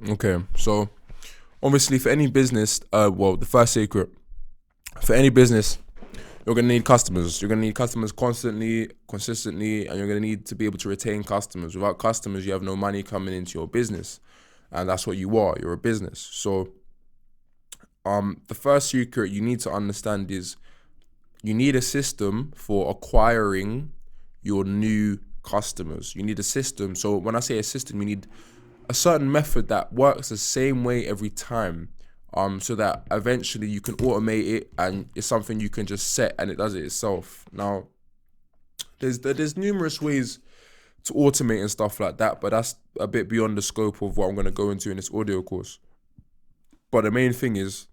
Okay, so obviously for any business, the first secret for any business, you're gonna need customers. You're gonna need customers constantly, consistently, and you're gonna need to be able to retain customers. Without customers, you have no money coming into your business, and that's what you are. You're a business. So, the first secret you need to understand is you need a system for acquiring your new customers. You need a system. So when I say a system, you need a certain method that works the same way every time. So that eventually you can automate it and it's something you can just set and it does it itself. Now, there's numerous ways to automate and stuff like that, but that's a bit beyond the scope of what I'm going to go into in this audio course. But the main thing is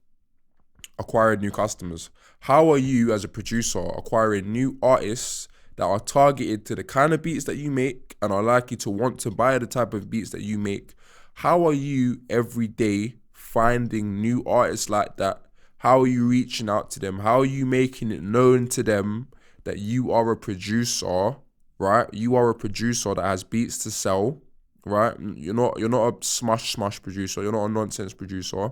acquiring new customers. How are you as a producer acquiring new artists that are targeted to the kind of beats that you make and are likely to want to buy the type of beats that you make? How are you every day finding new artists like that? How are you reaching out to them? How are you making it known to them that you are a producer, right? You are a producer that has beats to sell, right? You're not a smash producer. You're not a nonsense producer.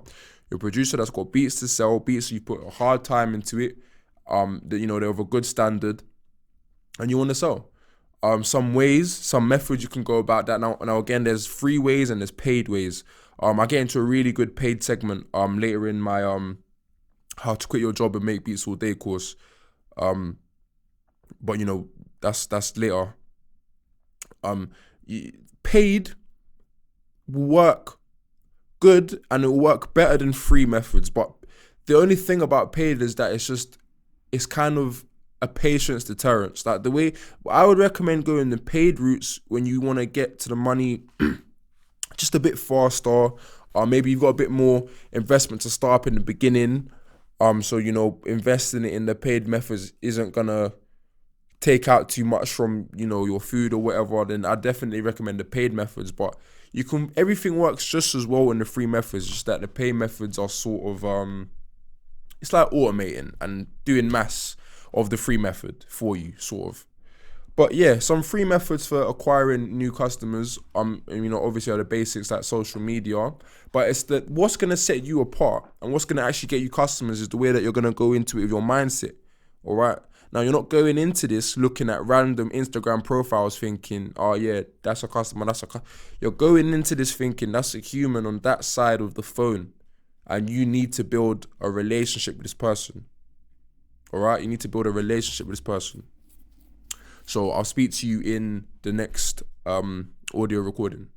You're a producer that's got beats to sell, beats you put a hard time into it. That they're of a good standard, and you want to sell. Some methods you can go about that. Now again, there's free ways and there's paid ways. I get into a really good paid segment later in my how to quit your job and make beats all day course. But that's later. Paid will work good and it will work better than free methods. But the only thing about paid is that it's kind of a patience deterrence. Like the way I would recommend going the paid routes when you want to get to the money just a bit faster, or maybe you've got a bit more investment to start up in the beginning. So investing it in the paid methods isn't gonna take out too much from your food or whatever. Then I definitely recommend the paid methods. But everything works just as well in the free methods. Just that the paid methods are sort of it's like automating and doing mass of the free method for you, sort of. But yeah, some free methods for acquiring new customers, obviously are the basics like social media. But it's what's gonna set you apart and what's gonna actually get you customers is the way that you're gonna go into it with your mindset. All right. Now you're not going into this looking at random Instagram profiles thinking, oh yeah, that's a customer, You're going into this thinking that's a human on that side of the phone, and you need to build a relationship with this person. All right, you need to build a relationship with this person. So I'll speak to you in the next audio recording.